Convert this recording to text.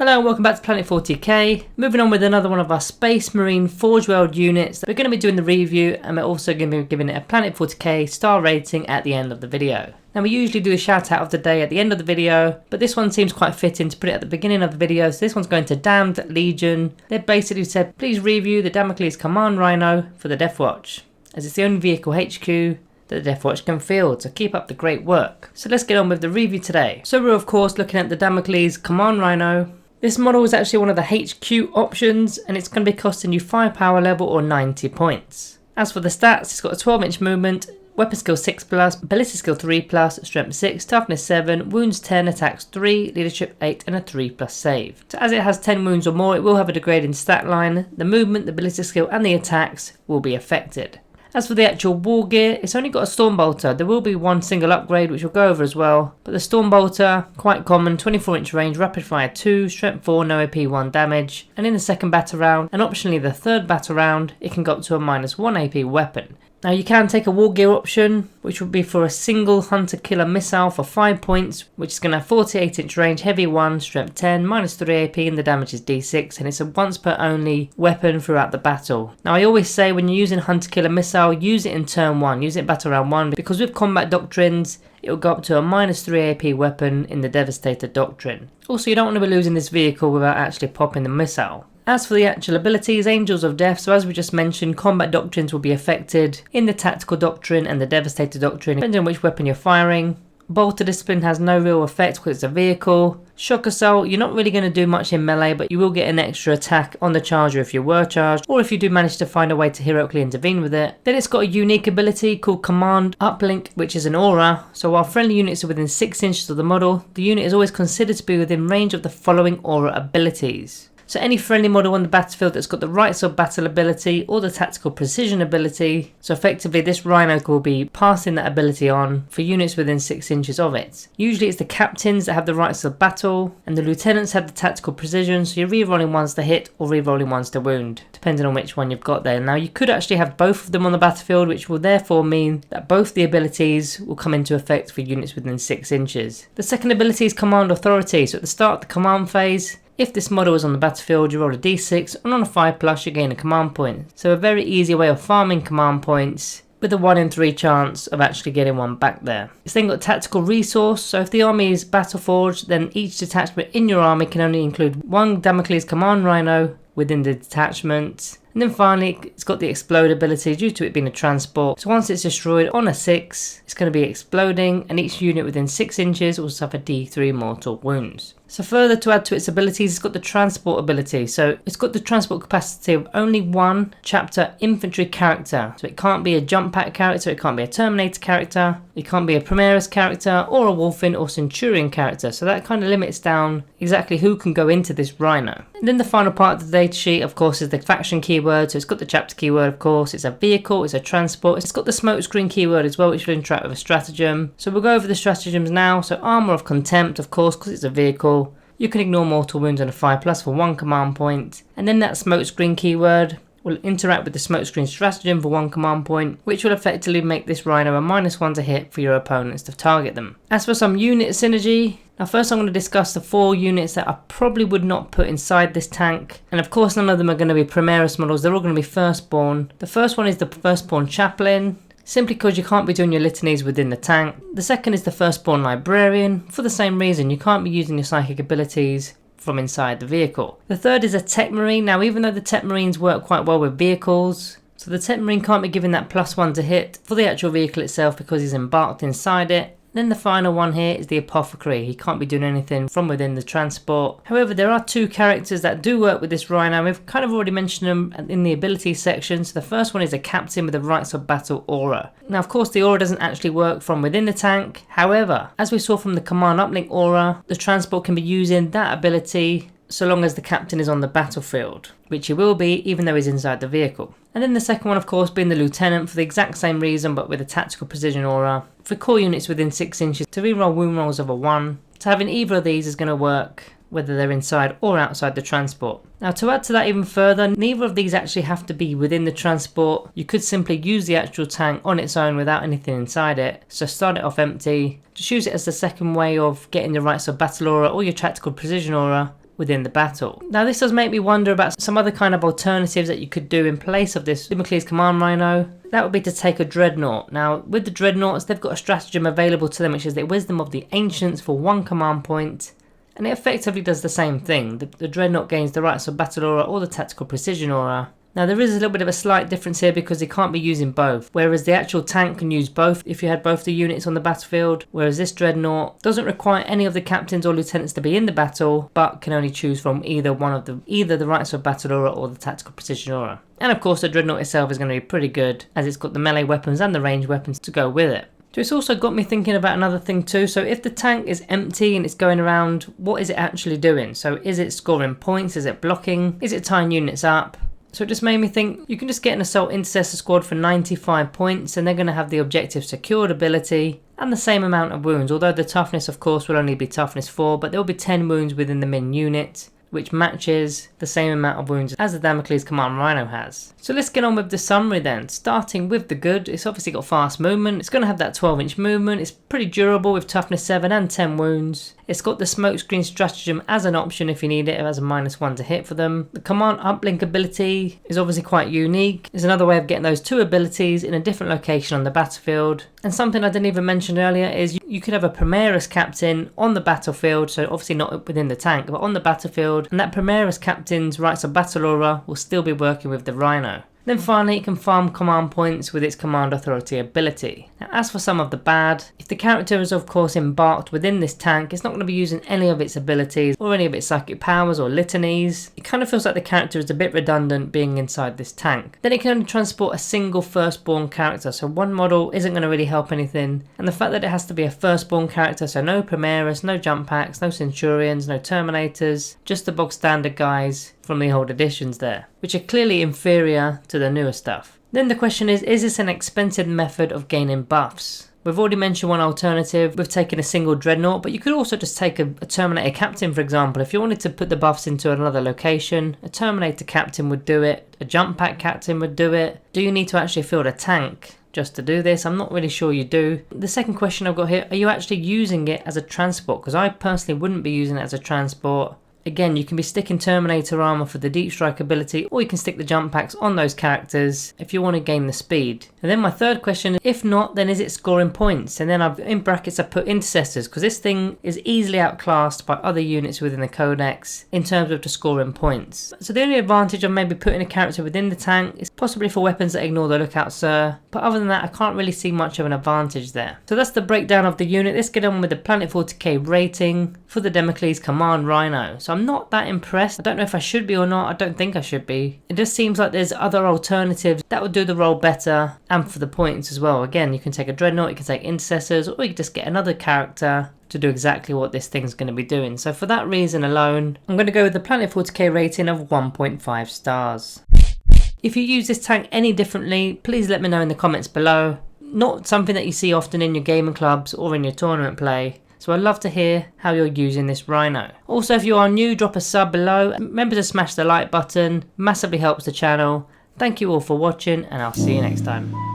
Hello and welcome back to Planet 40k. Moving on with another one of our Space Marine Forge World units. We're going to be doing the review and we're also going to be giving it a Planet 40k star rating at the end of the video. Now we usually do a shout out of the day at the end of the video, but this one seems quite fitting to put it at the beginning of the video. So this one's going to Damned Legion. They basically said please review the Damocles Command Rhino for the Death Watch, as it's the only vehicle HQ that the Death Watch can field, so keep up the great work. So let's get on with the review today. So we're of course looking at the Damocles Command Rhino. This model is actually one of the HQ options and it's going to be costing you 5 power level or 90 points. As for the stats, it's got a 12-inch movement, weapon skill 6+, ballistic skill 3+, strength 6, toughness 7, wounds 10, attacks 3, leadership 8 and a 3+ save. So as it has 10 wounds or more, it will have a degrading stat line. The movement, the ballistic skill and the attacks will be affected. As for the actual war gear, it's only got a Stormbolter. There will be one single upgrade which we'll go over as well. But the Stormbolter, quite common, 24-inch range, rapid fire 2, strength 4, no AP 1 damage. And in the second battle round, and optionally the third battle round, it can go up to a -1 AP weapon. Now you can take a war gear option, which would be for a single hunter killer missile for 5 points, which is going to have 48-inch range, heavy 1, strength 10, -3 AP and the damage is D6, and it's a once per only weapon throughout the battle. Now I always say when you're using hunter killer missile, use it in turn 1, use it in battle round 1, because with combat doctrines, it will go up to a -3 AP weapon in the Devastator doctrine. Also, you don't want to be losing this vehicle without actually popping the missile. As for the actual abilities, Angels of Death, so as we just mentioned, combat doctrines will be affected in the Tactical Doctrine and the Devastator Doctrine, depending on which weapon you're firing. Bolter Discipline has no real effect because it's a vehicle. Shock Assault, you're not really going to do much in melee, but you will get an extra attack on the charger if you were charged, or if you do manage to find a way to heroically intervene with it. Then it's got a unique ability called Command Uplink, which is an aura. So while friendly units are within 6 inches of the model, the unit is always considered to be within range of the following aura abilities. So any friendly model on the battlefield that's got the Rights of Battle ability or the Tactical Precision ability, so effectively this Rhino will be passing that ability on for units within 6 inches of it. Usually it's the captains that have the Rights of Battle and the lieutenants have the Tactical Precision, so you're re-rolling ones to hit or re-rolling ones to wound, depending on which one you've got there. Now you could actually have both of them on the battlefield, which will therefore mean that both the abilities will come into effect for units within 6 inches. The second ability is Command Authority, so at the start of the command phase, if this model is on the battlefield, you roll a d6, and on a 5+, you gain a command point. So a very easy way of farming command points with a 1 in 3 chance of actually getting one back there. It's then got Tactical Resource, so if the army is battle forged, then each detachment in your army can only include one Damocles Command Rhino within the detachment. And then finally, it's got the Explode ability due to it being a transport. So once it's destroyed on a 6, it's going to be exploding, and each unit within 6 inches will suffer D3 mortal wounds. So further to add to its abilities, it's got the transport ability. So it's got the transport capacity of only one chapter infantry character. So it can't be a jump pack character, it can't be a Terminator character, it can't be a Primaris character or a Wolfen or Centurion character. So that kind of limits down exactly who can go into this Rhino. And then the final part of the datasheet, of course, is the faction keyword. So it's got the chapter keyword, of course, it's a vehicle, it's a transport, it's got the smokescreen keyword as well, which will interact with a stratagem. So we'll go over the stratagems now. So Armor of Contempt, of course, because it's a vehicle. You can ignore mortal wounds on a 5+ for 1 command point. And then that smokescreen keyword will interact with the smokescreen stratagem for 1 command point, which will effectively make this Rhino a -1 to hit for your opponents to target them. As for some unit synergy, now first I'm going to discuss the 4 units that I probably would not put inside this tank. And of course none of them are going to be Primaris models, they're all going to be Firstborn. The first one is the Firstborn Chaplain, simply because you can't be doing your litanies within the tank. The second is the Firstborn Librarian, for the same reason, you can't be using your psychic abilities from inside the vehicle. The third is a Tech Marine. Now even though the Tech Marines work quite well with vehicles, so the Tech Marine can't be given that +1 to hit for the actual vehicle itself because he's embarked inside it. Then the final one here is the Apothecary. He can't be doing anything from within the transport. However, there are 2 characters that do work with this Rhino. We've kind of already mentioned them in the abilities section. So the first one is a Captain with the Rights of Battle aura. Now of course the aura doesn't actually work from within the tank. However, as we saw from the Command Uplink aura, the transport can be using that ability so long as the captain is on the battlefield, which he will be even though he's inside the vehicle. And then the second one, of course, being the lieutenant for the exact same reason but with a Tactical Precision aura for core units within 6 inches to reroll wound rolls of a 1. So having either of these is going to work whether they're inside or outside the transport. Now to add to that even further, neither of these actually have to be within the transport. You could simply use the actual tank on its own without anything inside it. So start it off empty, just use it as the second way of getting the Rights of Battle aura or your Tactical Precision aura. within the battle. Now this does make me wonder about some other kind of alternatives that you could do in place of this Damocles Command Rhino. That would be to take a Dreadnought. Now with the Dreadnoughts, they've got a stratagem available to them, which is the Wisdom of the Ancients for 1 command point. And it effectively does the same thing. The Dreadnought gains the Rights of Battle aura or the Tactical Precision aura. Now there is a little bit of a slight difference here because they can't be using both, whereas the actual tank can use both if you had both the units on the battlefield, whereas this Dreadnought doesn't require any of the captains or lieutenants to be in the battle, but can only choose from either the Rights of Battle aura or the Tactical Precision aura. And of course the Dreadnought itself is going to be pretty good, as it's got the melee weapons and the ranged weapons to go with it. So it's also got me thinking about another thing too. So if the tank is empty and it's going around, what is it actually doing? So is it scoring points? Is it blocking? Is it tying units up? So it just made me think you can just get an Assault Intercessor squad for 95 points and they're going to have the objective secured ability and the same amount of wounds, although the toughness of course will only be toughness 4, but there will be 10 wounds within the min unit, which matches the same amount of wounds as the Damocles Command Rhino has. So let's get on with the summary then. Starting with the good, it's obviously got fast movement, it's going to have that 12-inch movement, it's pretty durable with toughness 7 and 10 wounds. It's got the smokescreen stratagem as an option if you need it, it has a -1 to hit for them. The command uplink ability is obviously quite unique. It's another way of getting those 2 abilities in a different location on the battlefield. And something I didn't even mention earlier is you could have a Primaris captain on the battlefield, so obviously not within the tank, but on the battlefield, and that Primaris captain's Rights of Battle aura will still be working with the Rhino. Then finally it can farm command points with its command authority ability. Now as for some of the bad, if the character is of course embarked within this tank, it's not going to be using any of its abilities or any of its psychic powers or litanies. It kind of feels like the character is a bit redundant being inside this tank. Then it can only transport a single firstborn character, so one model isn't going to really help anything, and the fact that it has to be a firstborn character, so no Primaris, no jump packs, no Centurions, no Terminators, just the bog standard guys from the old editions there, which are clearly inferior to the newer stuff. Then the question is this an expensive method of gaining buffs? We've already mentioned one alternative with taking a single Dreadnought, but you could also just take a Terminator Captain, for example. If you wanted to put the buffs into another location, a Terminator Captain would do it, a Jump Pack Captain would do it. Do you need to actually field a tank just to do this? I'm not really sure you do. The second question I've got here, are you actually using it as a transport? Because I personally wouldn't be using it as a transport. Again, you can be sticking Terminator armor for the deep strike ability, or you can stick the jump packs on those characters if you want to gain the speed. And then my third question is, if not, then is it scoring points? And then in brackets I put intercessors, because this thing is easily outclassed by other units within the codex in terms of the scoring points. So the only advantage of maybe putting a character within the tank is possibly for weapons that ignore the lookout sir, but other than that I can't really see much of an advantage there. So that's the breakdown of the unit. Let's get on with the Planet 40k rating for the Damocles Command Rhino. So I'm not that impressed. I don't know if I should be or not. I don't think I should be. It just seems like there's other alternatives that would do the role better and for the points as well. Again, you can take a Dreadnought, you can take intercessors, or you can just get another character to do exactly what this thing's going to be doing. So for that reason alone, I'm going to go with the Planet 40k rating of 1.5 stars. If you use this tank any differently, please let me know in the comments below. Not something that you see often in your gaming clubs or in your tournament play. So I'd love to hear how you're using this Rhino. Also, if you are new, drop a sub below. Remember to smash the like button, massively helps the channel. Thank you all for watching, and I'll see you next time.